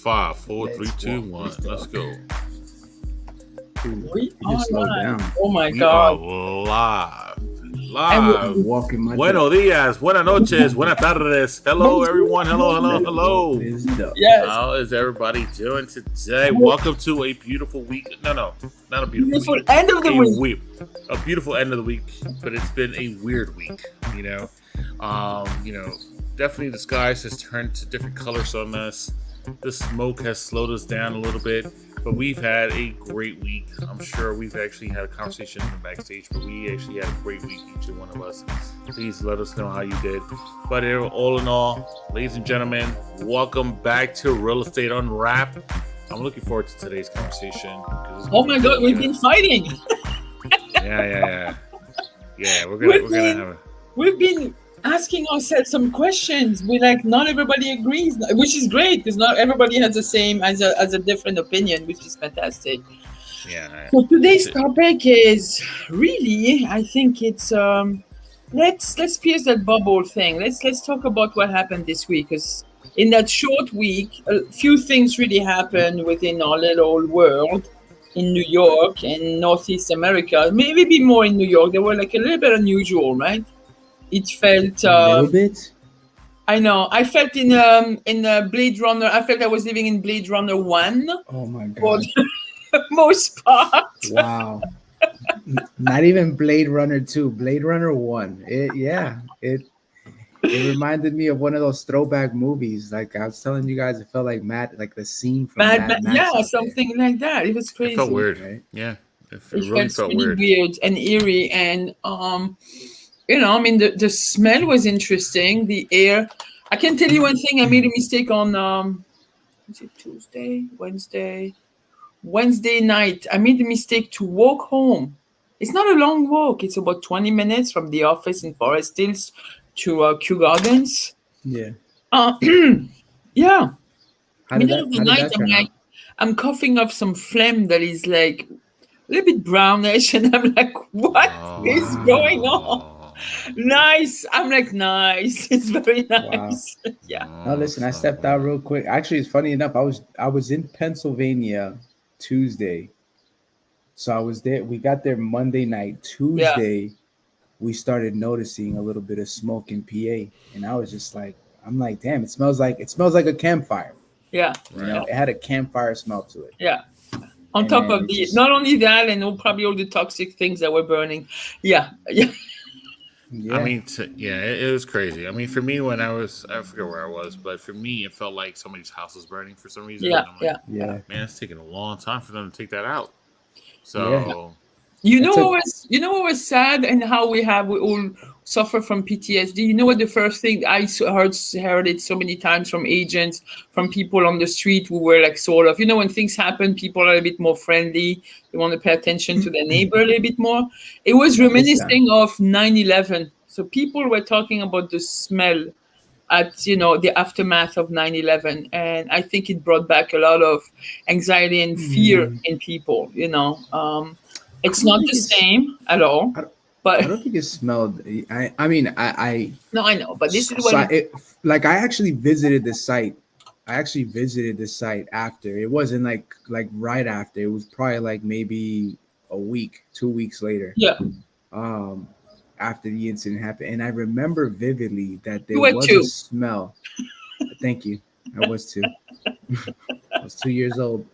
5, 4, 3, 2, 1. Let's go. We just slowed down. Oh my We are God. live. Walking my Buenos dias, buenas noches, buenas tardes. Hello, everyone. Hello. Yes. How is everybody doing today? Welcome to a beautiful week. No, not a beautiful week. End of the week. A beautiful end of the week, but it's been a weird week. Definitely the skies has turned to different colors on us. The smoke has slowed us down a little bit, but we've had a great week. I'm sure we've actually had a conversation in the backstage, but we actually had a great week, each and one of us. Please let us know how you did. But all in all, ladies and gentlemen, welcome back to Real Estate Unwrapped. I'm looking forward to today's conversation. Oh my God, we've been fighting. Yeah, we're gonna have We've been asking ourselves some questions. Not everybody agrees, which is great because not everybody has the same as a different opinion, which is fantastic. Yeah. So today's topic is really, I think it's let's pierce that bubble thing. Let's talk about what happened this week, because in that short week, a few things really happened within our little world in New York and Northeast America. Maybe more in New York. They were like a little bit unusual, right? It felt a little bit. I know. I felt in Blade Runner. I felt I was living in Blade Runner 1. Oh my God. For the most part. Wow. Not even Blade Runner 2. Blade Runner 1. It reminded me of one of those throwback movies. Like I was telling you guys, it felt like the scene from Mad Max. Yeah, something like that. It was crazy. It felt weird, right? Yeah. It really felt weird and eerie. And the smell was interesting. The air. I can tell you one thing. I made a mistake on is it Tuesday, Wednesday night. I made a mistake to walk home. It's not a long walk. It's about 20 minutes from the office in Forest Hills to Kew Gardens. Yeah. Yeah. Middle of the night, I'm coughing up some phlegm that is like a little bit brownish, and I'm like, what is going on? Nice. I'm like, nice. It's very nice. Wow. Yeah. No, listen, I stepped out real quick. Actually, it's funny enough. I was in Pennsylvania Tuesday. So I was there. We got there Monday night. Tuesday, we started noticing a little bit of smoke in PA. And I was just like, I'm like, damn, it smells like a campfire. Yeah. It had a campfire smell to it. Yeah. On top of not only that, and probably all the toxic things that were burning. Yeah. Yeah. I mean, it was crazy. I mean, for me, I forget where I was, but for me, it felt like somebody's house was burning for some reason. Yeah, Man, it's taking a long time for them to take that out. So, what was sad, and how we all suffer from PTSD. You know what? The first thing I heard it so many times from agents, from people on the street who were like sort of, when things happen, people are a bit more friendly. They want to pay attention to their neighbor a little bit more. It was reminiscing of 9/11. So people were talking about the smell at, the aftermath of 9/11. And I think it brought back a lot of anxiety and fear in people, It's not the same at all. But I don't think it smelled. I mean, No, I know, but this is what. I actually visited the site. After. It wasn't like right after. It was probably like maybe a week, 2 weeks later. Yeah. After the incident happened, and I remember vividly that there was a smell. Thank you. I was 2. I was 2 years old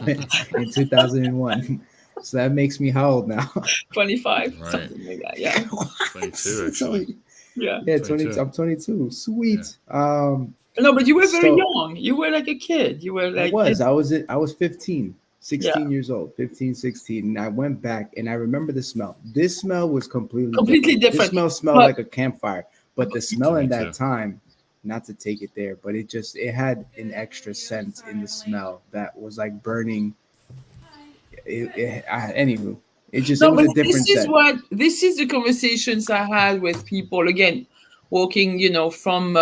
in 2001. So that makes me how old now? 25, right. Something like that. Yeah. 22, actually. Yeah. 22. I'm 22. Sweet. Yeah. No, but you were very young. You were like a kid. You were like. I was 15, 16 years old, 15, 16. And I went back and I remember the smell. This smell was completely different. This smell smelled like a campfire. But the smell in that time, not to take it there, but it had an extra scent in the smell that was like burning. Anywho, it was a different scent. This is the conversations I had with people, again, walking, from,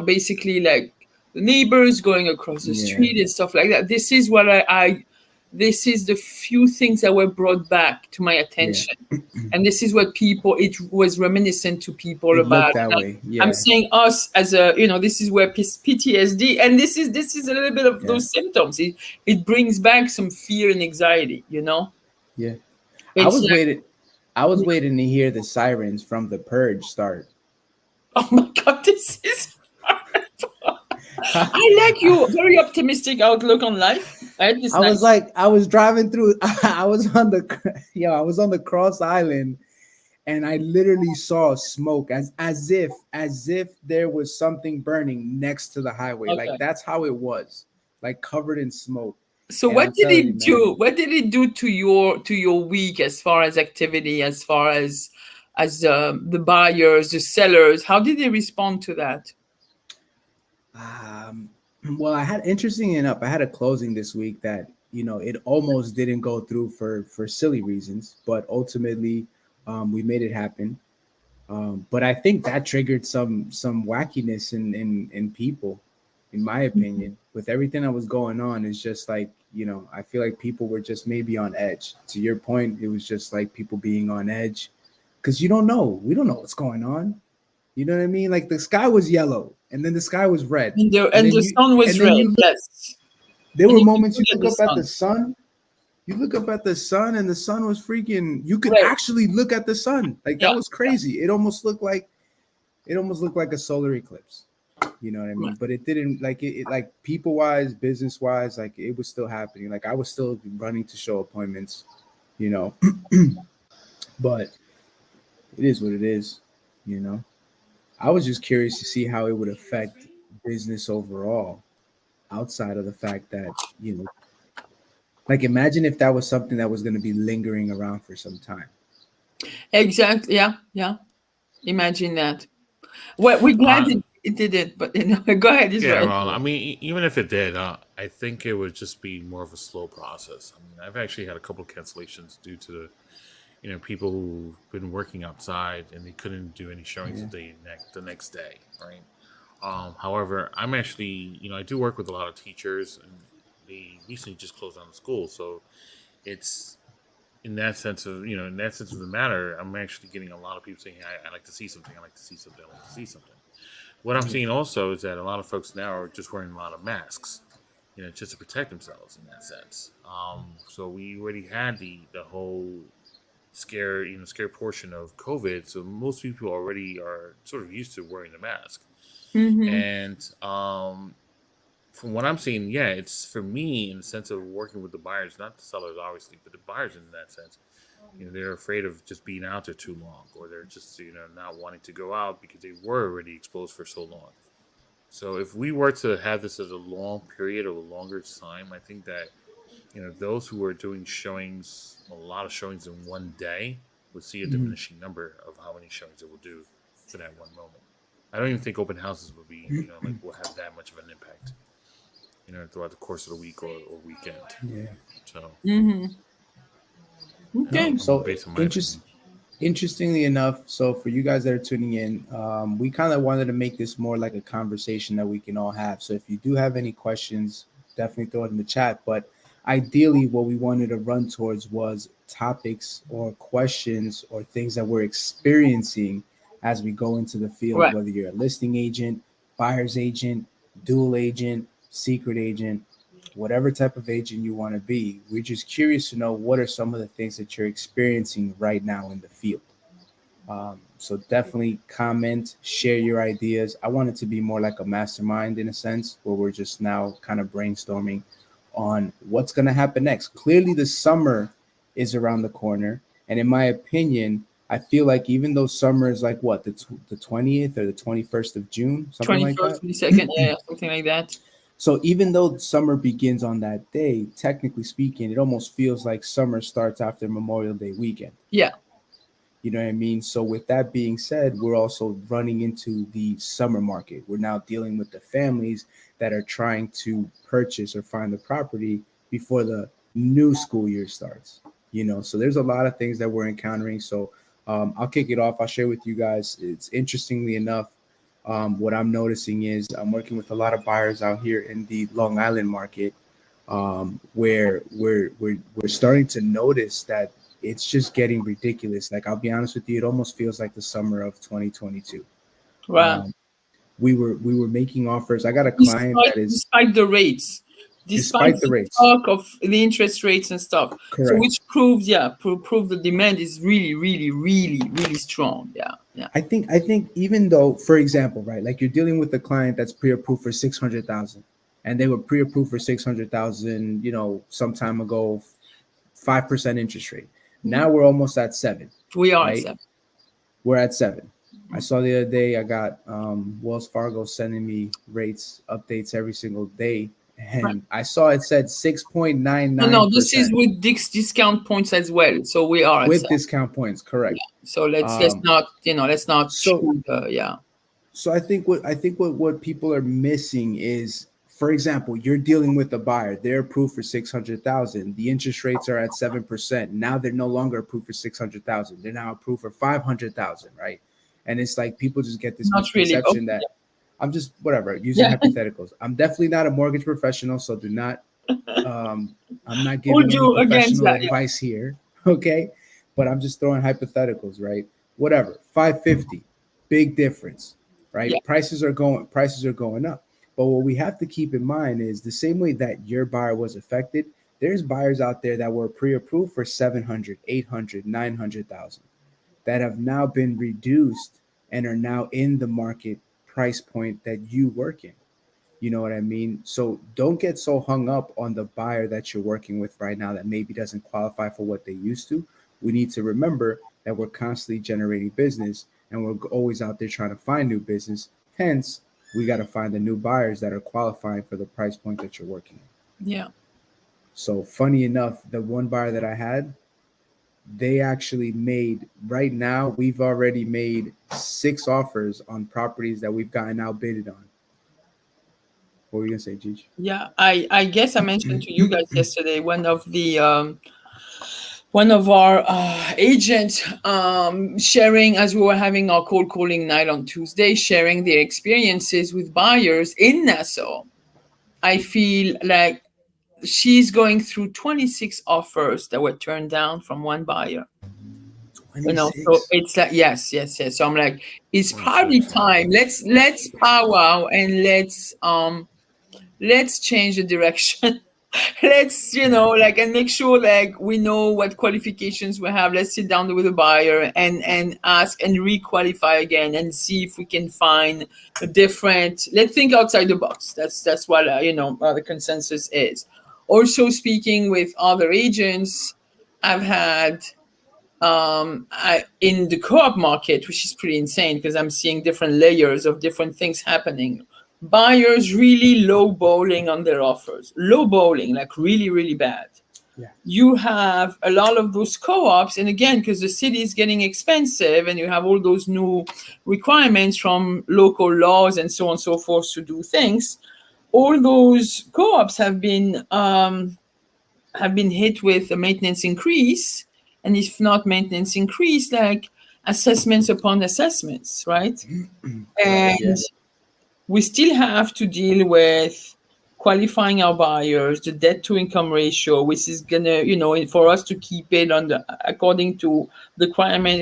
basically like the neighbors going across the street and stuff like that. This is what this is the few things that were brought back to my attention. And this is what it was reminiscent to people It about. looked that way. Yeah. I'm saying us as a, this is where PTSD, and this is a little bit of those symptoms. It brings back some fear and anxiety, Yeah. It's I was waiting to hear the sirens from The Purge start. Oh my God, this is I like your very optimistic outlook on life. I was driving through. I was on the Cross Island, and I literally saw smoke as if there was something burning next to the highway. Okay. Like that's how it was, like covered in smoke. So And what did it do? What did it do to your week as far as activity, as far as the buyers, the sellers? How did they respond to that? Well, interestingly enough, I had a closing this week that, it almost didn't go through for silly reasons, but ultimately we made it happen. But I think that triggered some wackiness in people, in my opinion, with everything that was going on. It's just like, I feel like people were just maybe on edge. To your point, it was just like people being on edge because we don't know what's going on. You know what I mean? Like the sky was yellow and then the sky was red. And the sun was red. Yes. There were moments you look up at the sun. You look up at the sun and the sun was freaking, you could actually look at the sun. Like that was crazy. It almost looked like a solar eclipse. You know what I mean? But it didn't, like it like people wise, business wise, like it was still happening. Like I was still running to show appointments, but it is what it is, I was just curious to see how it would affect business overall, outside of the fact that, like imagine if that was something that was going to be lingering around for some time. Exactly. Yeah. Imagine that. Well, we're glad it did it, but go ahead. Yeah, well, I mean, even if it did, I think it would just be more of a slow process. I mean, I've actually had a couple of cancellations due to the, people who've been working outside and they couldn't do any showings the next day, right? However, I'm actually, I do work with a lot of teachers, and they recently just closed down the school, so it's in that sense of the matter. I'm actually getting a lot of people saying, hey, I'd like to see something. I'd like to see something. I'd like to see something. What I'm seeing also is that a lot of folks now are just wearing a lot of masks, just to protect themselves in that sense. So we already had the whole scare portion of COVID. So most people already are sort of used to wearing the mask. Mm-hmm. And from what I'm seeing, it's for me in the sense of working with the buyers, not the sellers obviously, but the buyers in that sense. They're afraid of just being out there too long, or they're just not wanting to go out because they were already exposed for so long. So if we were to have this as a long period of a longer time, I think that those who are doing a lot of showings in one day, would see a diminishing number of how many showings it will do for that one moment. I don't even think open houses will be will have that much of an impact throughout the course of the week or weekend. Yeah. So. Mm-hmm. Okay. So interestingly enough, so for you guys that are tuning in, we kind of wanted to make this more like a conversation that we can all have. So if you do have any questions, definitely throw it in the chat. But ideally, what we wanted to run towards was topics or questions or things that we're experiencing as we go into the field, whether you're a listing agent, buyer's agent, dual agent, secret agent, whatever type of agent you want to be. We're just curious to know what are some of the things that you're experiencing right now in the field. So definitely comment, share your ideas. I want it to be more like a mastermind in a sense, where we're just now kind of brainstorming on what's going to happen next. Clearly the summer is around the corner. And in my opinion, I feel like even though summer is like what, the 20th or the 21st of June, something 21st, like that. 22nd, yeah, something like that. So even though summer begins on that day, technically speaking, it almost feels like summer starts after Memorial Day weekend. Yeah. You know what I mean? So with that being said, we're also running into the summer market. We're now dealing with the families that are trying to purchase or find the property before the new school year starts. So there's a lot of things that we're encountering. So I'll kick it off. I'll share with you guys. It's interestingly enough, what I'm noticing is I'm working with a lot of buyers out here in the Long Island market where we're starting to notice that it's just getting ridiculous. Like, I'll be honest with you, it almost feels like the summer of 2022. Wow. We were making offers. I got a client that is despite the rates, despite the rates, talk of the interest rates and stuff. correct. So which proves, prove the demand is really, really, really, really strong. Yeah. I think even though, for example, right, like you're dealing with a client that's pre-approved for 600,000, and they were pre-approved for 600,000, some time ago, 5% interest rate. Now we're almost at 7. We are right? at 7. We're at 7. I saw the other day, I got Wells Fargo sending me rates updates every single day, and Right. I saw it said 6.99%. No, this is with discount points as well. So we are with discount points, correct. Yeah. So let's not so yeah. So I think what people are missing is, for example, you're dealing with a buyer. They're approved for 600,000. The interest rates are at 7%. Now they're no longer approved for 600,000. They're now approved for 500,000, right? And it's like people just get this misconception that I'm just using hypotheticals. I'm definitely not a mortgage professional, so do not. I'm not giving any professional advice here, okay? But I'm just throwing hypotheticals, right? Whatever, 550, big difference, right? Yeah. Prices are going up. But what we have to keep in mind is the same way that your buyer was affected, there's buyers out there that were pre-approved for 700, 800, 900,000 that have now been reduced and are now in the market price point that you work in. You know what I mean? So don't get so hung up on the buyer that you're working with right now that maybe doesn't qualify for what they used to. We need to remember that we're constantly generating business and we're always out there trying to find new business. Hence, we got to find the new buyers that are qualifying for the price point that you're working in. Yeah. So funny enough, the one buyer that I had, they actually made, right now, we've already made 6 offers on properties that we've gotten outbidded on. What were you gonna say, Gigi? Yeah, I guess I mentioned to you guys yesterday, one of our agents sharing, as we were having our cold calling night on Tuesday, sharing their experiences with buyers in Nassau. I feel like she's going through 26 offers that were turned down from one buyer. 26. So it's like yes. So I'm like, it's probably time. Let's powwow and let's change the direction. Let's and make sure we know what qualifications we have. Let's sit down with the buyer and ask and re-qualify again and see if we can find a different. Let's think outside the box. That's what the consensus is. Also, speaking with other agents, I've had in the co-op market, which is pretty insane because I'm seeing different layers of different things happening. Buyers really lowballing on their offers, lowballing, like really, really bad. Yeah. You have a lot of those co-ops, and again, because the city is getting expensive and you have all those new requirements from local laws and so on and so forth to do things, all those co-ops have been hit with a maintenance increase, and if not maintenance increase, like assessments upon assessments, right? And we still have to deal with qualifying our buyers, the debt to income ratio, which is gonna, for us to keep it according to the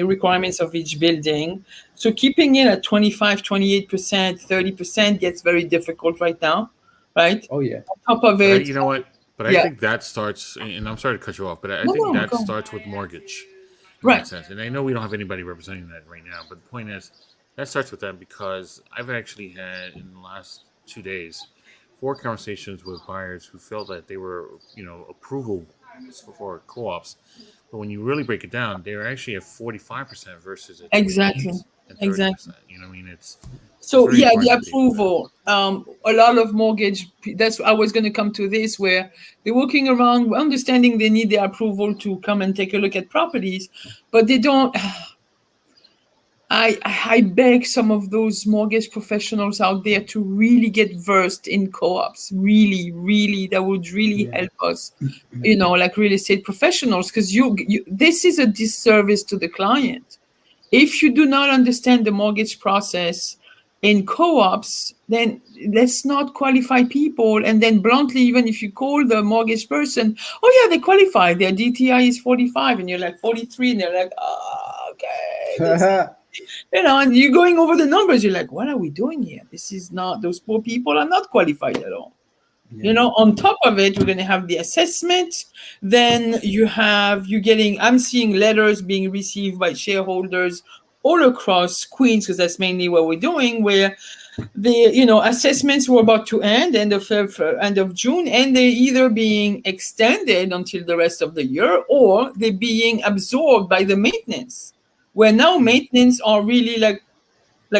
requirements of each building. So keeping it at 25, 28%, 30% gets very difficult right now, right? Oh yeah. On top of it, you know what? But I think that starts, and I'm sorry to cut you off, but I think that starts with mortgage. In that sense. And I know we don't have anybody representing that right now, but the point is, that starts with them because I've actually had, in the last 2 days, 4 conversations with buyers who felt that they were, approval for co-ops. But when you really break it down, they're actually at 45% versus at exactly. And 30%. You know what I mean? The approval. A lot of mortgage. That's I was going to come to this, where they're walking around, understanding they need their approval to come and take a look at properties, but they don't. I beg some of those mortgage professionals out there to really get versed in co-ops. Really, really, that would really help us, like real estate professionals, because this is a disservice to the client. If you do not understand the mortgage process, in co-ops, then let's not qualify people. And then bluntly, even if you call the mortgage person, oh yeah, they qualify, their DTI is 45, and you're like 43, and they're like, oh, okay, and you're going over the numbers. You're like, what are we doing here? This is not, those poor people are not qualified at all. Yeah. On top of it, we're going to have the assessment. Then I'm seeing letters being received by shareholders all across Queens, because that's mainly what we're doing, where the assessments were about to end of June, and they're either being extended until the rest of the year, or they're being absorbed by the maintenance, where now maintenance are really like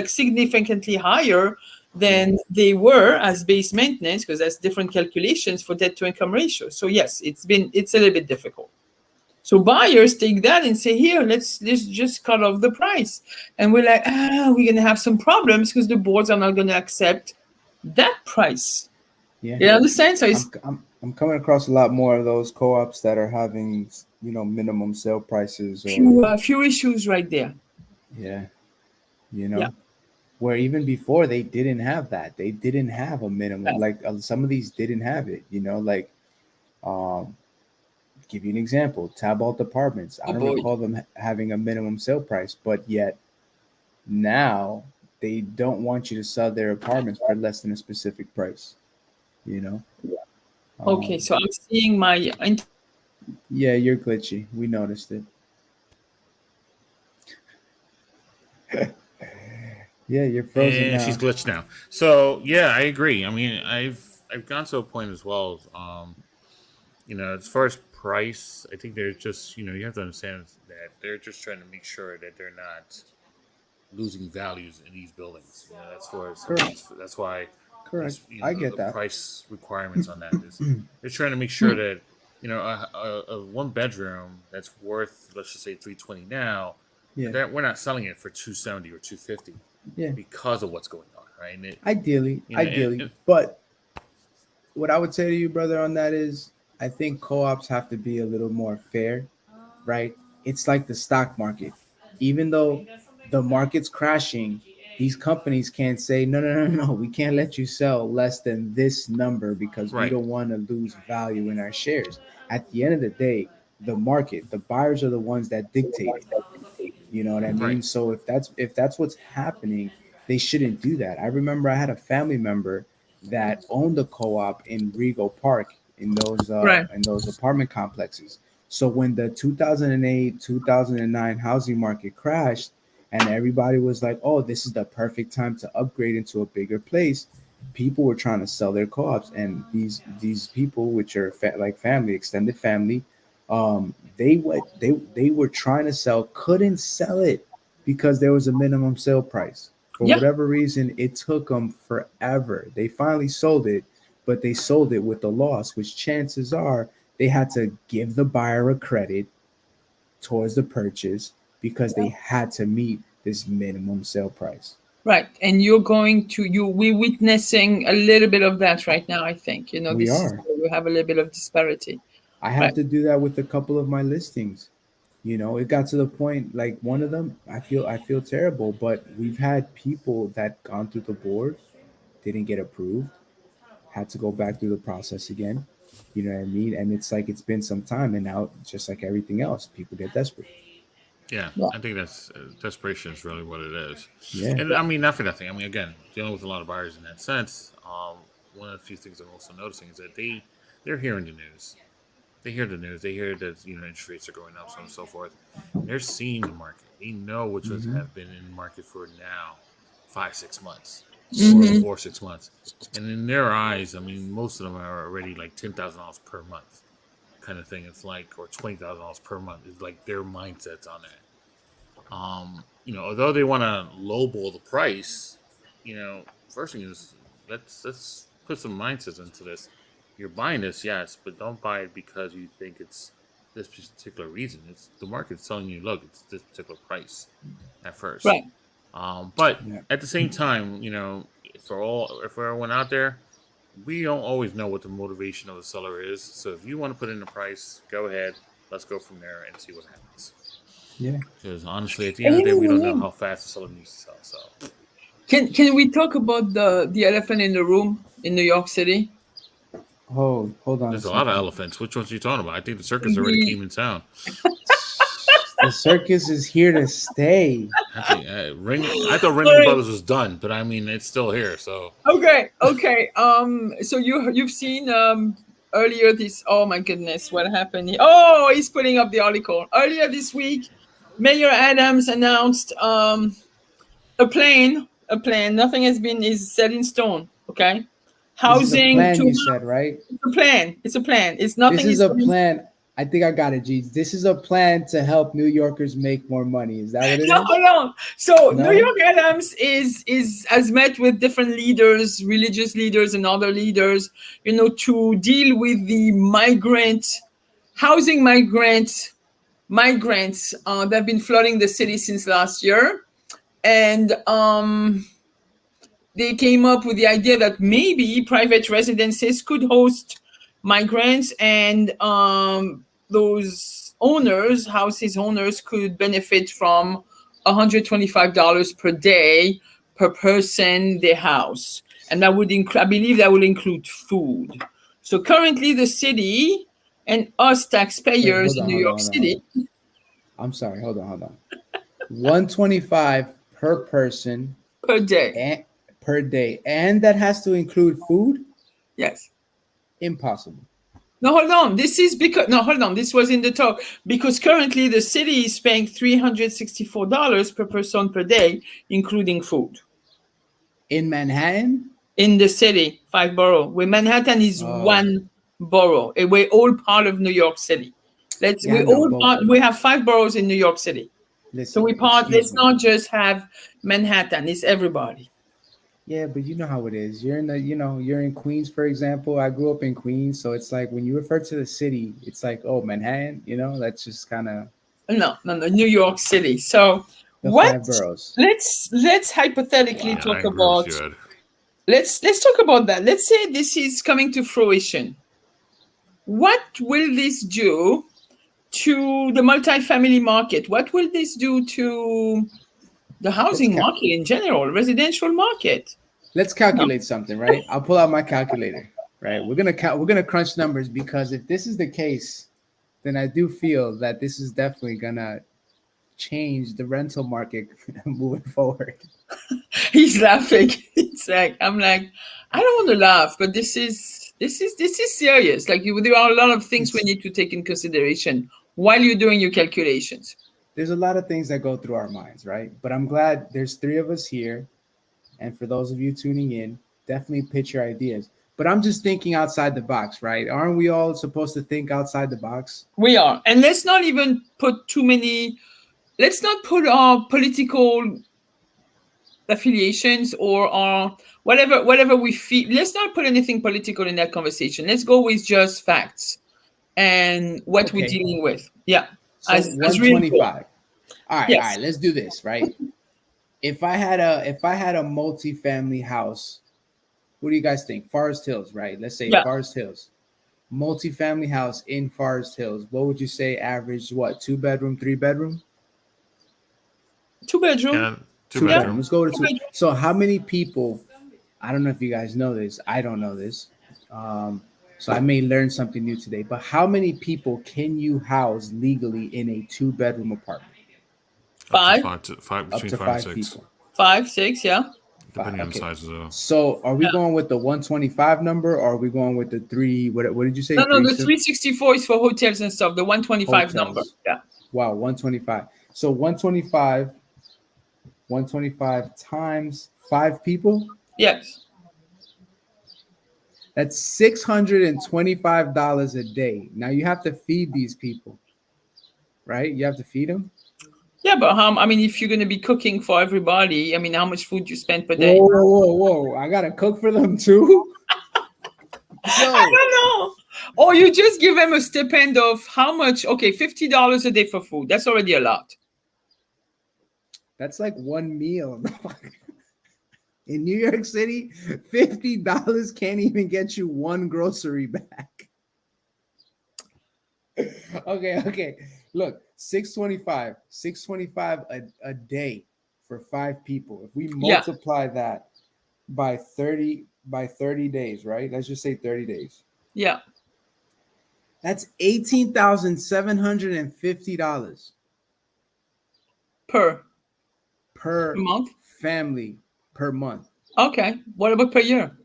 significantly higher than they were as base maintenance, because that's different calculations for debt to income ratio. So yes, it's a little bit difficult. So buyers take that and say, here, let's just cut off the price. And we're like, we're going to have some problems because the boards are not going to accept that price. Yeah. You understand? So I'm coming across a lot more of those co-ops that are having, minimum sale prices, or few issues right there. yeah, where even before they didn't have that. They didn't have a minimum. Like some of these didn't have it. Like give you an example, Tabalt Apartments. I don't recall them having a minimum sale price, but yet now they don't want you to sell their apartments for less than a specific price. Okay, so I'm seeing my. Yeah, you're glitchy. We noticed it. Yeah, you're frozen and now. She's glitched now. So yeah, I agree. I mean, I've gone to a point as well. As far as price, I think they're just you have to understand that they're just trying to make sure that they're not losing values in these buildings. That's why. Correct. I get the that. price requirements on that is they're trying to make sure that a one bedroom that's worth, let's just say, $320 now. Yeah. That we're not selling it for $270 or $250. Yeah. Because of what's going on, right? And ideally. But what I would say to you, brother, on that is, I think co-ops have to be a little more fair, right? It's like the stock market. Even though the market's crashing, these companies can't say, no, we can't let you sell less than this number because we don't want to lose value in our shares. At the end of the day, the market, the buyers are the ones that dictate it. You know what I mean? Right. So if that's what's happening, they shouldn't do that. I remember I had a family member that owned a co-op in Regal Park in those apartment complexes. So when the 2008, 2009 housing market crashed, and everybody was like, oh, this is the perfect time to upgrade into a bigger place, people were trying to sell their co-ops. And these people, which are like family, extended family, they were trying to sell, couldn't sell it because there was a minimum sale price. For whatever reason, it took them forever. They finally sold it, but they sold it with a loss, which chances are they had to give the buyer a credit towards the purchase because they had to meet this minimum sale price. Right. And we're witnessing a little bit of that right now, I think. We have a little bit of disparity. I have to do that with a couple of my listings. It got to the point, like one of them, I feel terrible, but we've had people that gone through the board, didn't get approved, had to go back through the process again. You know what I mean? And it's like, it's been some time, and now, just like everything else, people get desperate. Yeah, I think that's desperation is really what it is. Yeah. And I mean, not for nothing. I mean, again, dealing with a lot of buyers in that sense, one of the few things I'm also noticing is that they're hearing the news. They hear the news. They hear that interest rates are going up, so on and so forth. They're seeing the market. They know which ones have been in the market for now 5-6 months, or 4-6 months, and in their eyes, I mean, most of them are already like $10,000 per month, kind of thing. It's like, or $20,000 per month. It's like their mindsets on that. Although they want to lowball the price, first thing is let's put some mindsets into this. You're buying this, yes, but don't buy it because you think it's this particular reason. It's the market's telling you, look, it's this particular price at first. Right. But at the same time, for everyone out there, we don't always know what the motivation of the seller is. So if you want to put in a price, go ahead. Let's go from there and see what happens. Yeah. Because honestly, at the end of the day, we don't know how fast the seller needs to sell. So. Can we talk about the elephant in the room in New York City? Oh, hold on a There's a lot of second. elephants. Which ones are you talking about? I think the circus already The came in town. The circus is here to stay. I think I thought Ringling Sorry. Brothers was done, but I mean it's still here. So Okay. So you've seen earlier this. Oh my goodness, what happened? Oh, he's putting up the article. Earlier this week, Mayor Adams announced a plan. A plan. Nothing has been is set in stone. Okay, This is a housing plan, to you said, right? it's a plan. It's a plan. It's This nothing is is a set in. plan. I think I got it, G. This is a plan to help New Yorkers make more money. Is that what it No, is? no. So New No? York Adams is has met with different leaders, religious leaders, and other leaders, to deal with the housing migrants that have been flooding the city since last year, and they came up with the idea that maybe private residences could host migrants, and those houses owners, could benefit from $125 per day per person their house, and that would I believe that will include food. So currently, the city and us Wait, taxpayers hold in on, New hold on, York hold on, hold City. on. I'm sorry, hold on. 125 per person Per day. and per day. And that has to include food? Yes. Impossible. No, hold on. This was in the talk, because currently the city is paying $364 per person per day, including food. In Manhattan? In the city, 5 borough, where Manhattan is Oh, one borough, and we're all part of New York City. yeah, I know, but We have 5 boroughs in New York City. So listen, we part. excuse Let's me. not just have Manhattan. It's everybody. Yeah, but you know how it is. You're in Queens, for example. I grew up in Queens, so it's like when you refer to the city, it's like, oh, Manhattan, that's just kind of No, New York City. So the what? five boroughs. Let's hypothetically yeah, I talk agree with about. you, Ed. Let's talk about that. Let's say this is coming to fruition. What will this do to the multifamily market? What will this do to the Let's housing ca- market in general, residential market? let's No. calculate something, right? I'll pull out my calculator, right? We're gonna crunch numbers because if this is the case, then I do feel that this is definitely gonna change the rental market moving forward. He's laughing. I'm like, I don't want to laugh, but this is serious. Like there are a lot of things we It's need to take in consideration while you're doing your calculations. there's a lot of things that go through our minds, right? But I'm glad there's three of us here. And for those of you tuning in, definitely pitch your ideas. But I'm just thinking outside the box, right? Aren't we all supposed to think outside the box? We are. And let's not even put too many, let's not put our political affiliations or our whatever we feel. Let's not put anything political in that conversation. Let's go with just facts and what we're Okay. dealing with. Yeah. So As real talk. 125. All Yes. right, let's do this, right? If I had a multi-family house, what do you guys think? Forest Hills, right? Let's say Yeah. Forest Hills. Multi-family house in Forest Hills. What would you say average what? 2 bedroom, 3 bedroom? 2 bedroom. Yeah, two Two Yeah. bedroom. bedroom. Let's go to two. 2 bedroom. So how many people? I don't know if you guys know this. I don't know this. So I may learn something new today. But how many people can you house legally in a 2 bedroom apartment? Up to Five, five Up between to 5 and 6, people. 5, 6. Yeah. depending on the Okay. size of the. So are we Yeah. going with the 125 number or are we going with the three? What did you say? No, Three the 364 is for hotels and stuff. The 125 number. hotels. Yeah. Wow, 125. So 125 times 5 people. Yes. That's $625 a day. Now you have to feed these people, right? You have to feed them. Yeah, but if you're going to be cooking for everybody, how much food you spend per day? Whoa. I gotta cook for them too. I Yo, don't know. Or you just give them a stipend of how much? Okay, $50 a day for food. That's already a lot. that's like one meal. In New York City, $50 can't even get you one grocery bag. Okay. Look, 625 a day for 5 people. If we Yeah. multiply that by 30 days, right? Let's just say 30 days. Yeah. That's $18,750 Per per month. family per month. Okay. What about per year?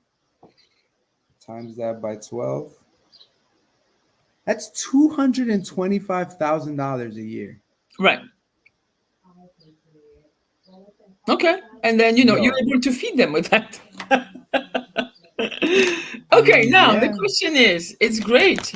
Times that by 12. That's $225,000 a year. Right. Okay. And then you're able to feed them with that. Okay, now the question is, it's great.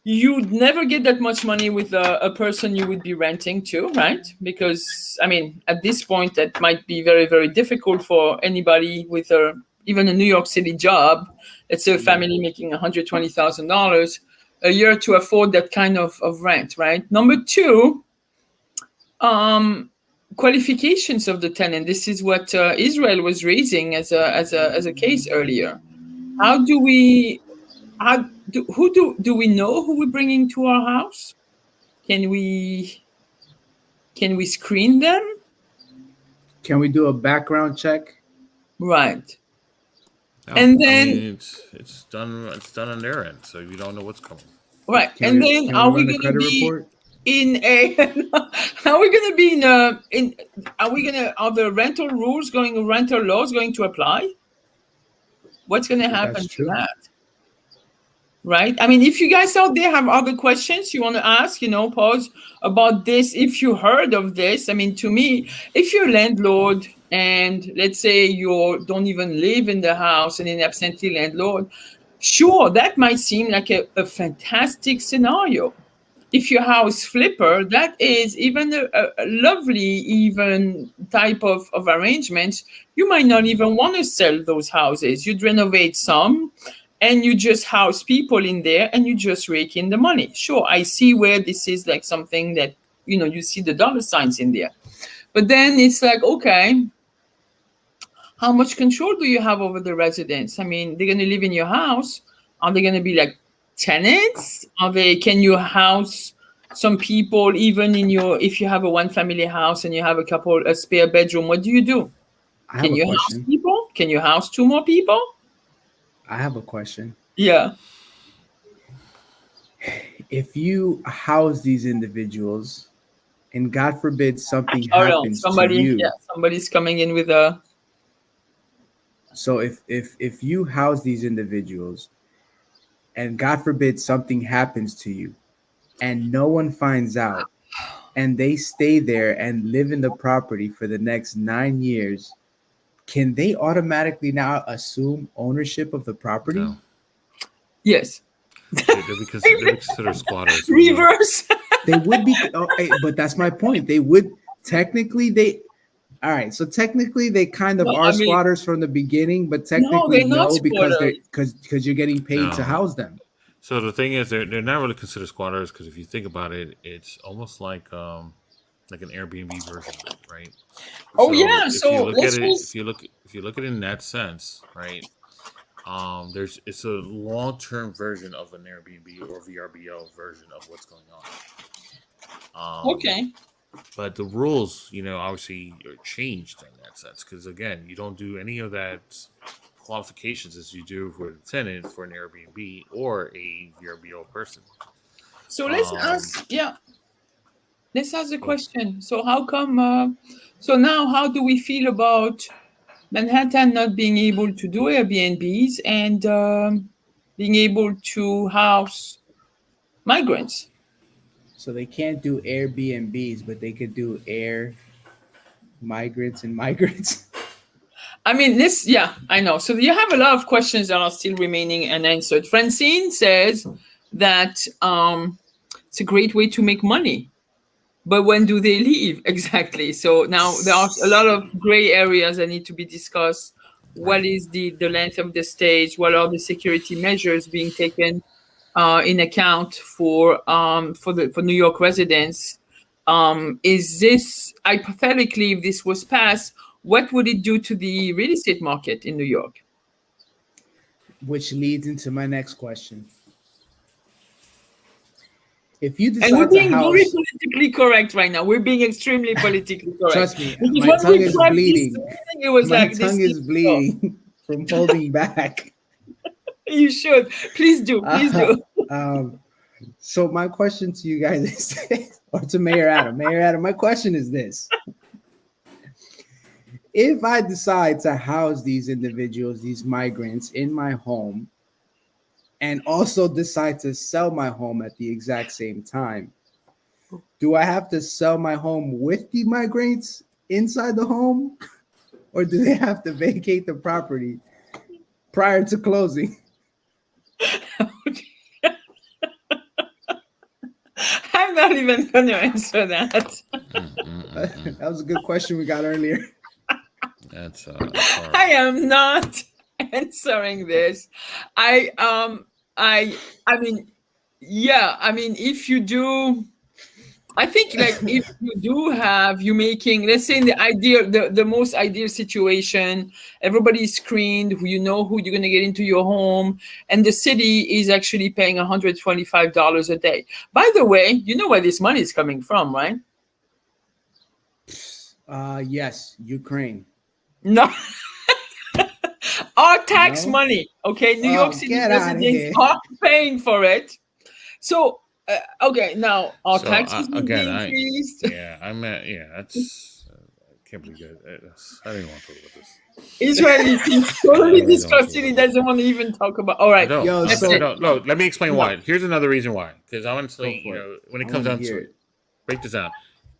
You'd never get that much money with a person you would be renting to, right? Because I mean, at this point, that might be very, very difficult for anybody with even a New York City job. Let's say a family making $120,000 a year to afford that kind of rent, right? Number two, qualifications of the tenant. This is what Israel was raising as a case earlier. Do we know who we're bringing to our house? Can we screen them? Can we do a background check? Right. No, And then I mean, it's done on their end, so you don't know what's coming. Right. Can Then are we going to be report? in a are we going to be are the rental laws going to apply? What's going to happen to that? Right. I mean, if you guys out there have other questions you want to ask, pause about this. If you heard of this, I mean, to me, if you're a landlord and let's say you don't even live in the house and an absentee landlord, sure, that might seem like a fantastic scenario. If you're a house flipper, that is even a lovely even type of arrangement. You might not even want to sell those houses. You'd renovate some and you just house people in there and you just rake in the money. Sure, I see where this is like something that, you see the dollar signs in there. But then it's like, okay, how much control do you have over the residents? I mean, they're going to live in your house. Are they going to be like tenants? Can you house some people even if you have a one family house and you have a spare bedroom? What do you do? Can you house people? Can you house 2 more people? I have a question. Yeah. If you house these individuals and God forbid something happens to you. Yeah, somebody's coming in with a. So if you house these individuals and God forbid something happens to you and no one finds out and they stay there and live in the property for the next 9 years, can they automatically now assume ownership of the property? No. Yes. They're considered squatters. Reverse. They would be, but that's my point. They would technically all right, so technically they kind of are squatters from the beginning, but technically no, because you're getting paid to house them. So the thing is, they're not really considered squatters because if you think about it, it's almost like an Airbnb version of it, right? Oh yeah. So if you look at it in that sense, right? It's a long-term version of an Airbnb or VRBO version of what's going on. Okay. But the rules, obviously are changed in that sense because again, you don't do any of that qualifications as you do for the tenant for an Airbnb or a VRBO person. So let's ask the question. So how come? So now, how do we feel about Manhattan not being able to do Airbnbs and being able to house migrants? So they can't do Airbnbs, but they could do air migrants and migrants. I mean, I know. So you have a lot of questions that are still remaining unanswered. Francine says that it's a great way to make money. But when do they leave? Exactly. So now there are a lot of gray areas that need to be discussed. What is the length of the stage? What are the security measures being taken in account for New York residents? Is this hypothetically, if this was passed, what would it do to the real estate market in New York? Which leads into my next question. if you And we're decide to being very house, politically correct right now. We're being extremely politically correct. trust me, Because my when tongue we is prepped this bleeding. thing, it was My like, this tongue is needs to go. bleeding from holding back. You should. Please do. Please do. So my question to you guys is, or to Mayor Adam, my question is this: if I decide to house these individuals, these migrants in my home, and also decide to sell my home at the exact same time, do I have to sell my home with the migrants inside the home, or do they have to vacate the property prior to closing? I'm not even going to answer that. That was a good question we got earlier. That's I am not answering this. I mean, yeah. I mean, if you do, I think like if you do have you making, let's say in the most ideal situation, everybody's screened, you know who you're gonna get into your home, and the city is actually paying $125 a day. By the way, you know where this money is coming from, right? Yes, Ukraine. No. Our tax money, okay? New York City residents are paying for it. So, okay, now our taxes will be increased. That's. I can't believe that. I didn't want to talk about this. Israel is totally disgusted. He doesn't want to even talk about. All right, No, let me explain why. Here's another reason why. Because honestly, when it comes down to it, break this down.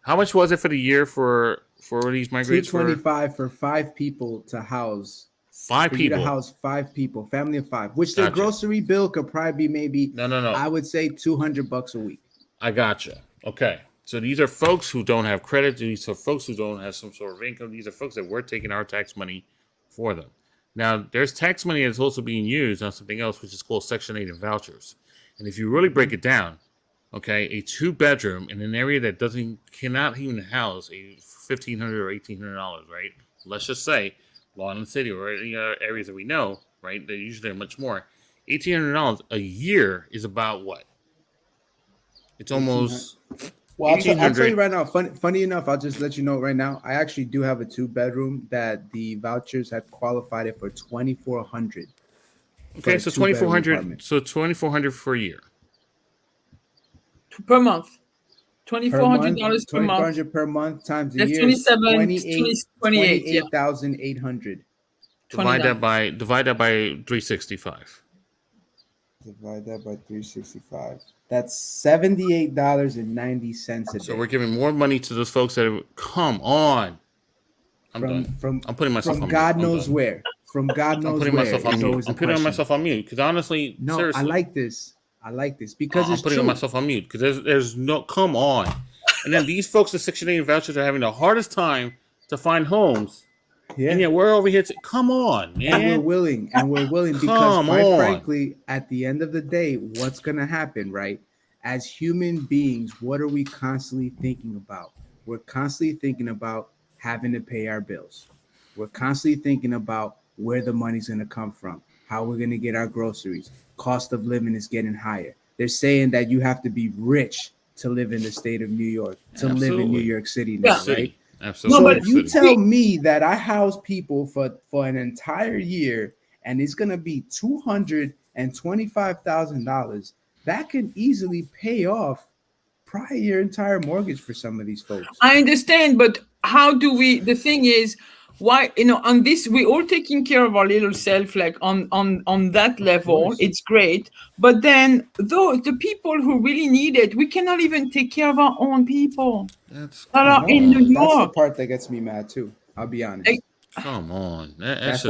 How much was it for the year for these migrants? $225 for 5 people to house. 5 people. To house 5 people, family of 5. Which their grocery bill could probably be maybe. No. I would say $200 a week. I gotcha. Okay, so these are folks who don't have credit. These are folks who don't have some sort of income. These are folks that we're taking our tax money for them. Now, there's tax money that's also being used on something else, which is called Section 8 and vouchers. And if you really break it down, okay, a 2-bedroom in an area that cannot even house a $1,500 or $1,800, right? Let's just say Lawn and City or any other areas that we know, right? They usually are much more. $1,800 a year is about what? It's almost. Well, I'll tell you right now. Funny enough, I'll just let you know right now. I actually do have a 2-bedroom that the vouchers had qualified it for $2,400. Okay, so $2,400. So $2,400 for a year. Per month. $2,400 per month. $2,400 per month times a That's year. 28,800. Divide that by 365. Divide that by 365. That's $78.90 a day. So we're giving more money to those folks that come on. I'm putting myself on God mute. knows where. From God knows where. I'm putting myself on mute because honestly, no, seriously, I like this because it's I'm putting myself on mute because there's no come on. And then these folks, the Section 8 vouchers, are having the hardest time to find homes. Yeah. And yet we're over here to come on, man. And we're willing because quite frankly, at the end of the day, what's gonna happen, right? As human beings, what are we constantly thinking about? We're constantly thinking about having to pay our bills. We're constantly thinking about where the money's gonna come from, how we're gonna get our groceries. Cost of living is getting higher. They're saying that you have to be rich to live in the state of New York, to live in New York City now, right? Absolutely. So if you tell me that I house people for an entire year and it's going to be $225,000, that can easily pay off probably your entire mortgage for some of these folks. I understand, but how do we? The thing is, why on this we're all taking care of our little self, like on that level. It's great, but then though the people who really need it, we cannot even take care of our own people that are in New York. That's the part that gets me mad too, I'll be honest. Come on, that's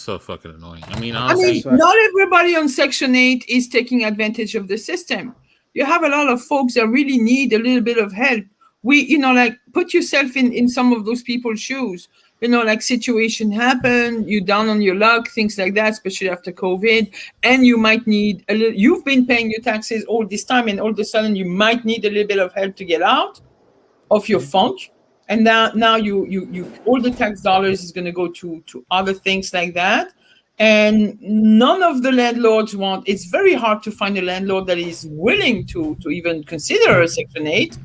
so fucking annoying. I mean, honestly, not everybody on Section 8 is taking advantage of the system. You have a lot of folks that really need a little bit of help. Put yourself in some of those people's shoes. Like situation happen, you're down on your luck, things like that, especially after COVID, and you might need a little. You've been paying your taxes all this time, and all of a sudden you might need a little bit of help to get out of your funk. And now you all the tax dollars is going to go to other things like that, and none of the landlords want. It's very hard to find a landlord that is willing to even consider a Section 8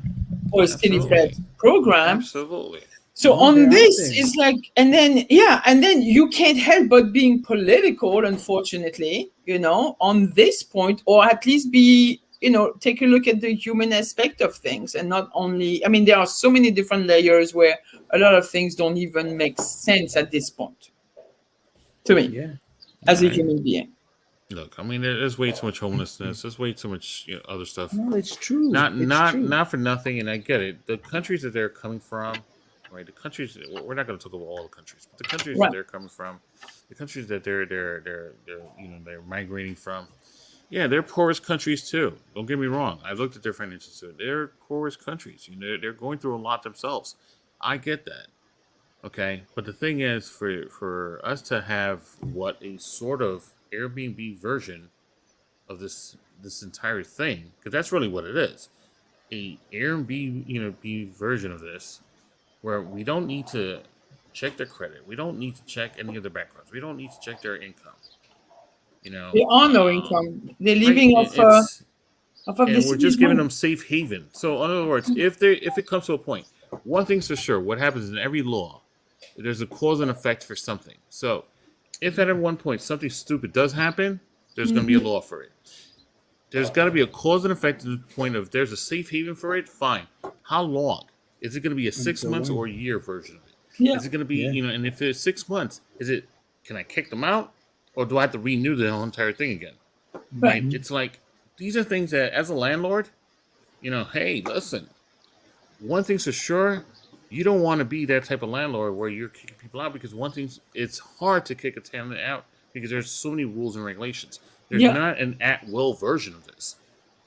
or a city flat Absolutely. program. Absolutely. So No, on they're out this, there. it's like, and then you can't help but being political, unfortunately, on this point, or at least be, take a look at the human aspect of things, and not only, I mean, there are so many different layers where a lot of things don't even make sense at this point to me Yeah. as a Right. human being. Look, I mean, there's way too much homelessness. There's way too much other stuff. No, it's true. Not It's not true. not for nothing, and I get it. The countries that they're coming from, right? The countries we're not going to talk about all the countries, but the countries that Right. they're coming from, the countries that they're migrating from. Yeah, they're poorest countries too. Don't get me wrong. I looked at their financials too. They're poorest countries. They're going through a lot themselves. I get that. Okay, but the thing is, for us to have what a sort of Airbnb version of this entire thing, because that's really what it is, a Airbnb B version of this, where we don't need to check their credit, we don't need to check any of their backgrounds, we don't need to check their income. You know, They are no income. They're right? living off of the And we're city's just giving money. them safe haven. So in other words, if it comes to a point, one thing's for sure: what happens in every law, there's a cause and effect for something. So if at one point something stupid does happen, there's going to be a law for it. There's got to be a cause and effect to the point of there's a safe haven for it. Fine. How long? Is it going to be a 6 Until months when? or a year version of it? Yeah. Is it going to be, Yeah. and if it's 6 months, can I kick them out? Or do I have to renew the whole entire thing again? Right? Right. It's like, these are things that as a landlord, hey, listen, one thing's for sure, you don't want to be that type of landlord where you're kicking people out, because one thing, it's hard to kick a tenant out because there's so many rules and regulations. There's Yeah. not an at-will version of this.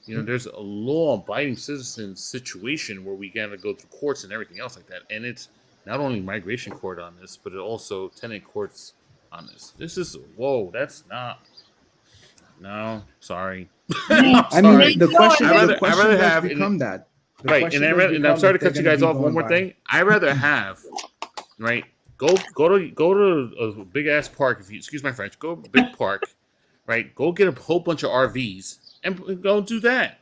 There's a law-abiding citizen situation where we got to go through courts and everything else like that. And it's not only migration court on this, but it also tenant courts on this. This is, whoa, that's not, no, sorry. Yeah. I mean, Sorry. the question, I'd rather- the question I'd rather does have- become that. The Right, question and does I'm become sorry to if they're cut you gonna guys be off. One going more by- thing, I'd rather have, right, go to a big ass park. If you excuse my French, go to a big park, right? Go get a whole bunch of RVs and go do that.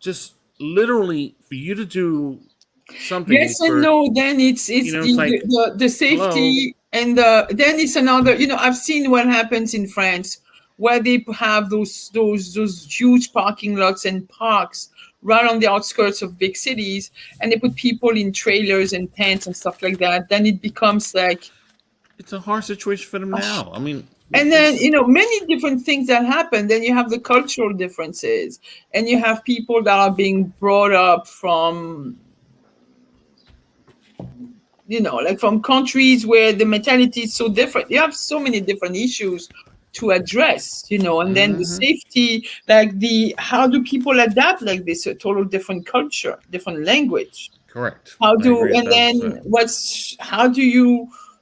Just literally for you to do something. Yes and no. Then it's it's like, the safety, and then it's another. I've seen what happens in France, where they have those huge parking lots and parks right on the outskirts of big cities, and they put people in trailers and tents and stuff like that. Then it becomes like, it's a hard situation for them now. I mean, and then many different things that happen. Then you have the cultural differences, and you have people that are being brought up from like from countries where the mentality is so different. You have so many different issues to address, and then the safety, like how do people adapt like this, a total different culture, different language. correct. How I agree do, and then 1,000%.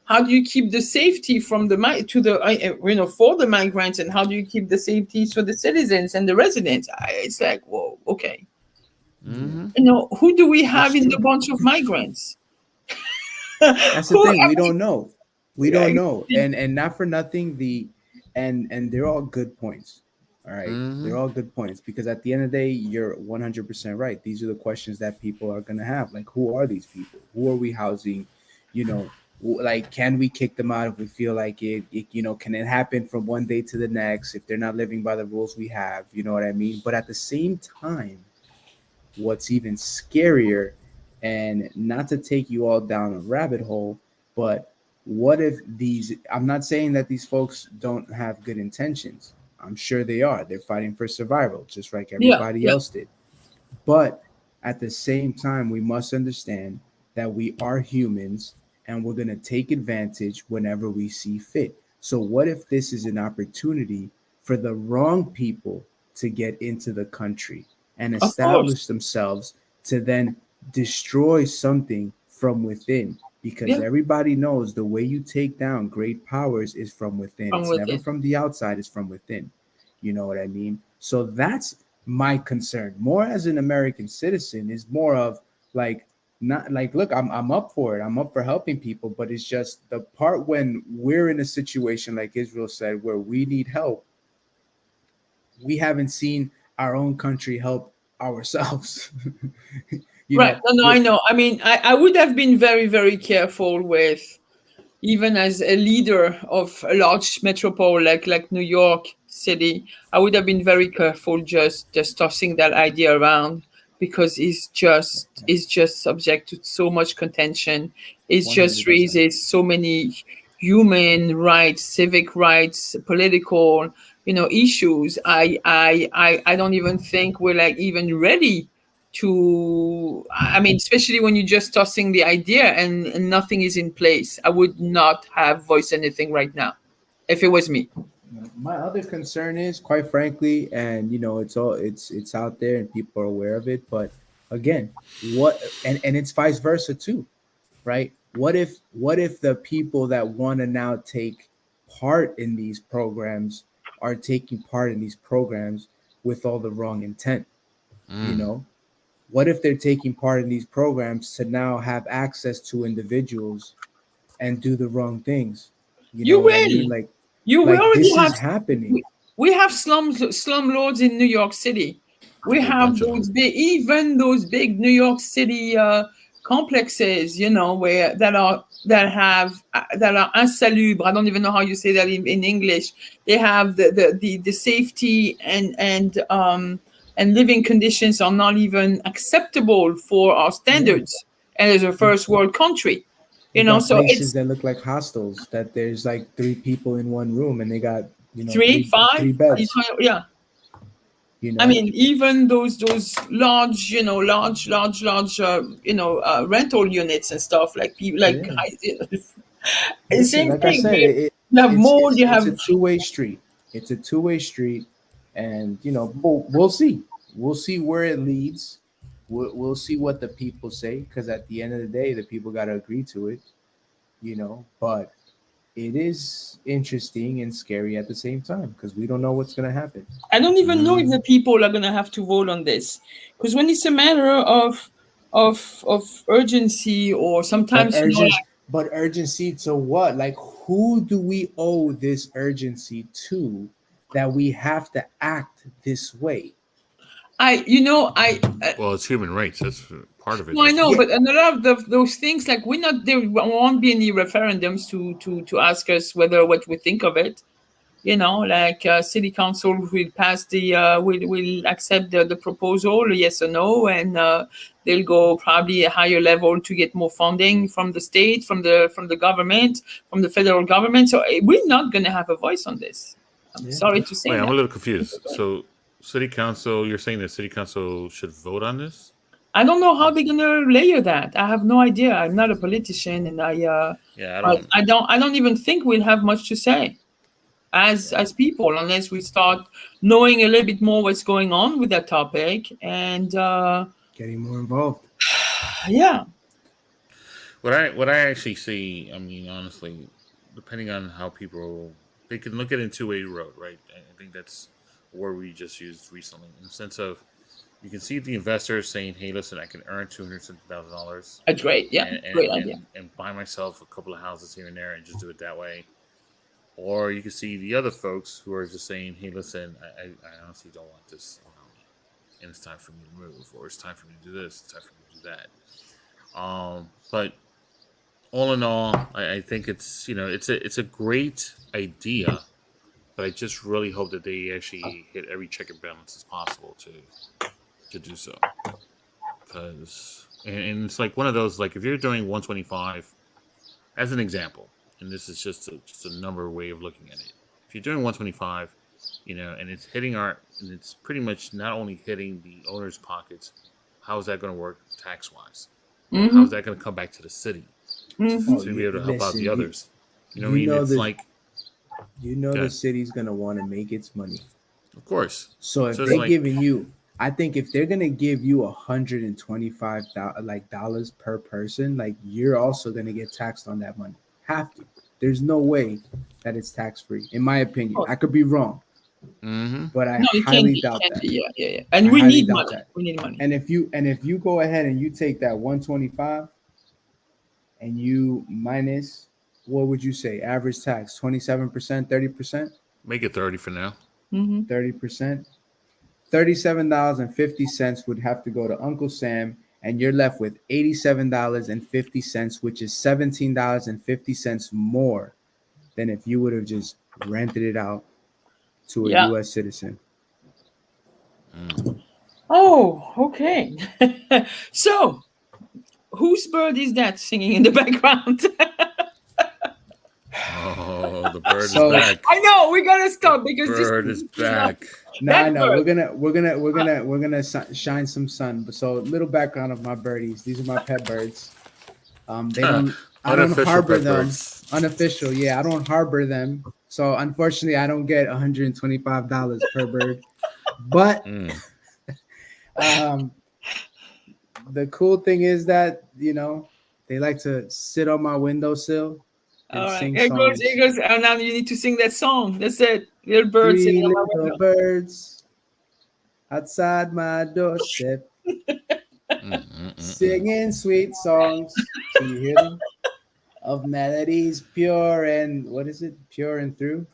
how do you keep the safety from for the migrants, and how do you keep the safety for the citizens and the residents? It's like, whoa, okay. Who do we have in the bunch of migrants? That's the thing. We don't know. We Yeah, don't know. And not for nothing, and they're all good points. All right. They're all good points, because at the end of the day, you're 100% right. These are the questions that people are going to have. Like, who are these people? Who are we housing? Like, can we kick them out if we feel like it? Can it happen from one day to the next if they're not living by the rules we have? You know what I mean? But at the same time, what's even scarier, and not to take you all down a rabbit hole, but what if I'm not saying that these folks don't have good intentions. I'm sure they are. They're fighting for survival, just like everybody else did. But at the same time, we must understand that we are humans, and we're going to take advantage whenever we see fit. So what if this is an opportunity for the wrong people to get into the country and establish themselves to then destroy something from within? Because everybody knows the way you take down great powers is from within. It's never from the outside, it's from within. You know what I mean? So that's my concern. More as an American citizen, is more of like, not like, look, I'm up for it. I'm up for helping people, but it's just the part when we're in a situation like Israel said where we need help, we haven't seen our own country help ourselves. you Right. know, No, no, I with know. I mean, I would have been very, very careful with, even as a leader of a large metropole like New York City, I would have been very careful just tossing that idea around, because it's just subject to so much contention. It just 100%. raises so many human rights, civic rights, political, issues. I don't even think we're like even ready to, I mean, especially when you're just tossing the idea and nothing is in place. I would not have voiced anything right now if it was me. My other concern is, quite frankly, and it's out there and people are aware of it, but again, and it's vice versa too, right? What if the people that want to now take part in these programs are taking part in these programs with all the wrong intent? You Mm. know, what if they're taking part in these programs to now have access to individuals and do the wrong things? You know You what I mean? will. We Like already this have. is happening. We have slumlords in New York City. We A whole have bunch of them. those big, even those big New York City complexes, where that are insalubre. I don't even know how you say that in English. They have the safety and living conditions are not even acceptable for our Yeah. standards, and it's a first world country. You got So places it's that look like hostels that there's like three people in one room and they got, three, three five. beds, Yeah. you I know? mean, even those large, rental units and stuff, like people like Yeah. Listen, same like I thing said, here. You have it's mold. it's You it's a have two-way street. It's a two-way street, and we'll see. We'll see where it leads. We'll see what the people say, because at the end of the day, the people got to agree to it. But it is interesting and scary at the same time because we don't know what's gonna happen. I don't even know if Mm. the people are gonna have to vote on this, because when it's a matter of urgency, or But sometimes urgent, but urgency to what? Like, who do we owe this urgency to that we have to act this way? I you know I Well, it's human rights. That's part of it. no, I That's know, Yeah, but a lot of those things, like we're not there, won't be any referendums to ask us whether what we think of it. Like city council will pass will accept the proposal, yes or no, and they'll go probably a higher level to get more funding from the state, from the government, from the federal government. So we're not going to have a voice on this. I'm yeah. sorry to wait. say I'm a that. little confused. So, city council. You're saying that city council should vote on this? I don't know how they're going to layer that. I have no idea. I'm not a politician, and Yeah, I I, don't. I don't even think we'll have much to say Yeah. as people, unless we start knowing a little bit more what's going on with that topic. And Getting more involved. yeah, What I actually see. I mean, honestly, depending on how people, they can look at it in two-way road, right? I think that's a word we just used recently, in the sense of you can see the investors saying, "Hey, listen, I can earn $250,000 a great, yeah, and, and great idea. and and buy myself a couple of houses here and there and just do it that way." Or you can see the other folks who are just saying, "Hey, listen, I honestly don't want this around me, and it's time for me to move, or it's time for me to do this, it's time for me to do that." But all in all, I think it's a great idea, but I just really hope that they actually hit every check and balance as possible to do so. Because and it's like one of those, like if you're doing 125 as an example, and this is just a number way of looking at it. If you're doing 125, and it's hitting and it's pretty much not only hitting the owner's pockets, how is that going to work tax wise? How is Hmm. that going to come back to the city Oh, to be able to help out the listen, others? You know what I you mean? know It's the like, the good, city's gonna want to make its money. of course. So if So it's they're like, giving you, I think if they're gonna give you 125,000 like dollars per person, like you're also gonna get taxed on that money. Have to. There's no way that it's tax free, in my opinion. Oh, I could be wrong. Mm-hmm. but I No, it can highly be. doubt Can that. be. Yeah. And I we highly need doubt money. that. We need money. And if you go ahead and you take that 125 and you minus, what would you say? Average tax 27%, 30%, Make it 30 for now. 30%. $37.50 would have to go to Uncle Sam, and you're left with $87.50, which is $17.50 more than if you would have just rented it out to a Yeah. U.S. citizen. Oh, okay. So, whose bird is that singing in the background? Oh, the bird So- is back. I know we gotta stop because Bird is back. No, I That know. bird. We're gonna shine some sun. But so, little background of my birdies. These are my pet birds. They don't. I don't Unofficial harbor pet them. birds. Unofficial, yeah. I don't harbor them. So unfortunately, I don't get $125 per bird. But the cool thing is that they like to sit on my windowsill and All right, sing here goes. songs. Here goes. And now you need to sing that song. That's it. Little bird Three singing on my little window. birds outside my doorstep, singing sweet songs. Can you hear them? Of melodies pure and what is it? Pure and through.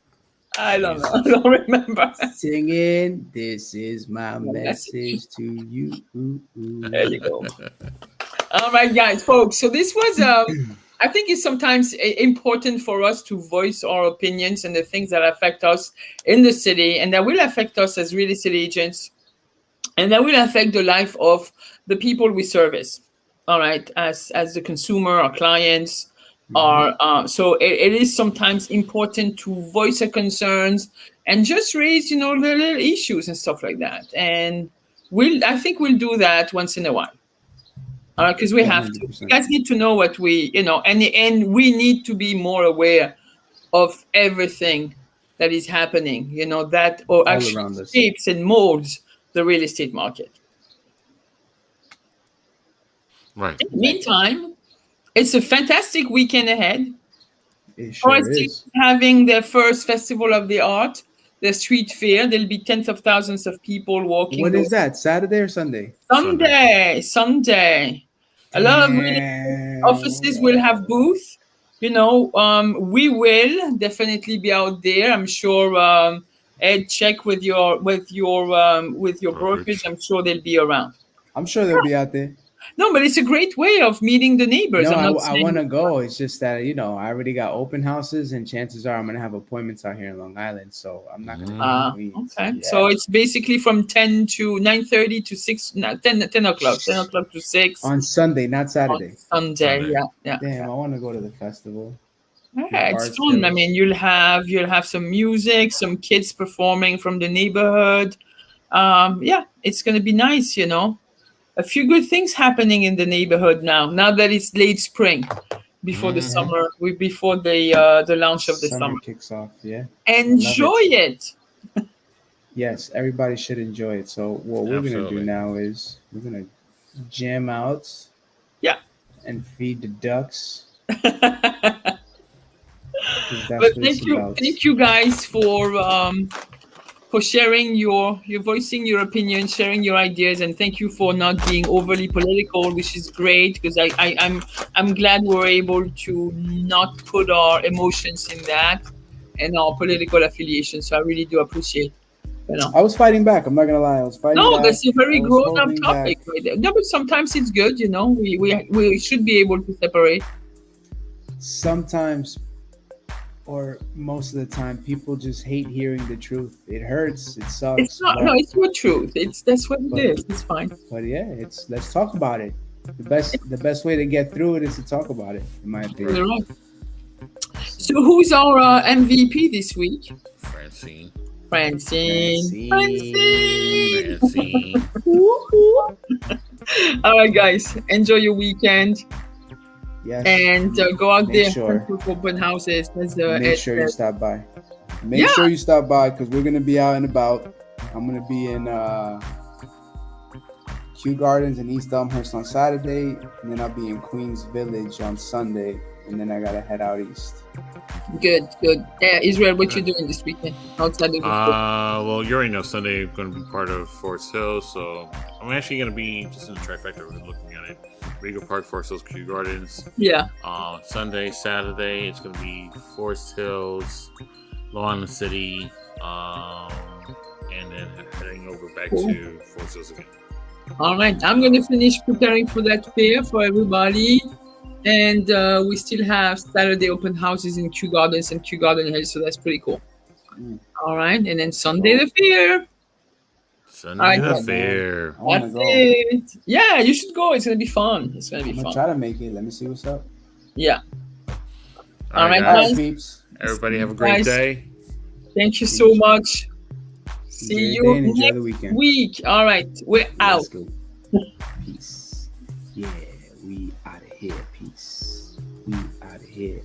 I don't know. I don't remember. Singing, this is my Yeah, message to you. There you go. All right, guys, folks. So this was, I think it's sometimes important for us to voice our opinions and the things that affect us in the city and that will affect us as real estate agents and that will affect the life of the people we service. All right, as the consumer, our clients, so it is sometimes important to voice our concerns and just raise, the little issues and stuff like that. And I think we'll do that once in a while. All right, because we have to. 100%. You guys need to know what we, and we need to be more aware of everything that is happening, that or All actually around us. shapes and molds the real estate market. Right. In the meantime, it's a fantastic weekend ahead. It sure is. Having their first Festival of the Art, the street fair. There'll be tens of thousands of people walking. What is that? Saturday or Sunday? Sunday. A lot of offices will have booths. We will definitely be out there. I'm sure. Ed, check with your brokerage. I'm sure they'll be around. I'm sure they'll be out there. No, but it's a great way of meeting the neighbors. No, I want to go. It's just that I already got open houses, and chances are I'm gonna have appointments out here in Long Island, so I'm not gonna. Okay, yeah. So it's basically from 10 to 9:30 to 6, 10 o'clock, 10 o'clock to 6 on Sunday, not Saturday. On Sunday, yeah. Damn, I want to go to the festival. Yeah, it's fun. I mean, you'll have some music, some kids performing from the neighborhood. It's gonna be nice, A few good things happening in the neighborhood now that it's late spring, before the summer, before the launch of the summer kicks off. Yeah, enjoy it. Yes, everybody should enjoy it. So what we're gonna do now is we're gonna jam out, and feed the ducks. But thank you guys for sharing your voicing your opinion, sharing your ideas, and thank you for not being overly political, which is great because I'm glad we're able to not put our emotions in that and our political affiliation. So I really do appreciate. I was fighting back. I'm not gonna lie. I was fighting. No, back. that's a very grown-up topic. Back. Right there. No, but sometimes it's good. We should be able to separate. Sometimes. Or most of the time, people just hate hearing the truth. It hurts. It sucks. It's not. No, it's your truth. That's what it is. It's fine. But yeah, let's talk about it. The best way to get through it is to talk about it, in my opinion. You're right. So who's our MVP this week? Francine. All right, guys. Enjoy your weekend. Yes. And go out there sure. to open houses. Make sure you stop by. Make sure you stop by because we're gonna be out and about. I'm gonna be in Kew Gardens in East Elmhurst on Saturday, and then I'll be in Queens Village on Sunday. and then I gotta head out east. Good. Israel, what you doing this weekend outside of the Well, you already know Sunday I'm going to be part of Forest Hills, so I'm actually going to be just in the trifecta. We're looking at it. Regal Park, Forest Hills, Kew Gardens. Yeah. Sunday, Saturday, it's going to be Forest Hills, Long Island City, and then heading over back to Forest Hills again. All right, I'm going to finish preparing for that fair for everybody. And we still have Saturday open houses in Kew Gardens and Kew Garden Hills, so that's pretty cool. All right, and then Sunday the fair. Sunday the fair. That's it. Yeah, you should go. It's going to be fun. It's going to be I'm fun. gonna try to make it. Let me see what's up. Yeah. All right, guys. Peeps. Everybody have a great day. Thank you so much. See you Enjoy the next weekend. week. All right, we're out. Let's go. Peace. Yeah, we out of here. Peace. We out of here.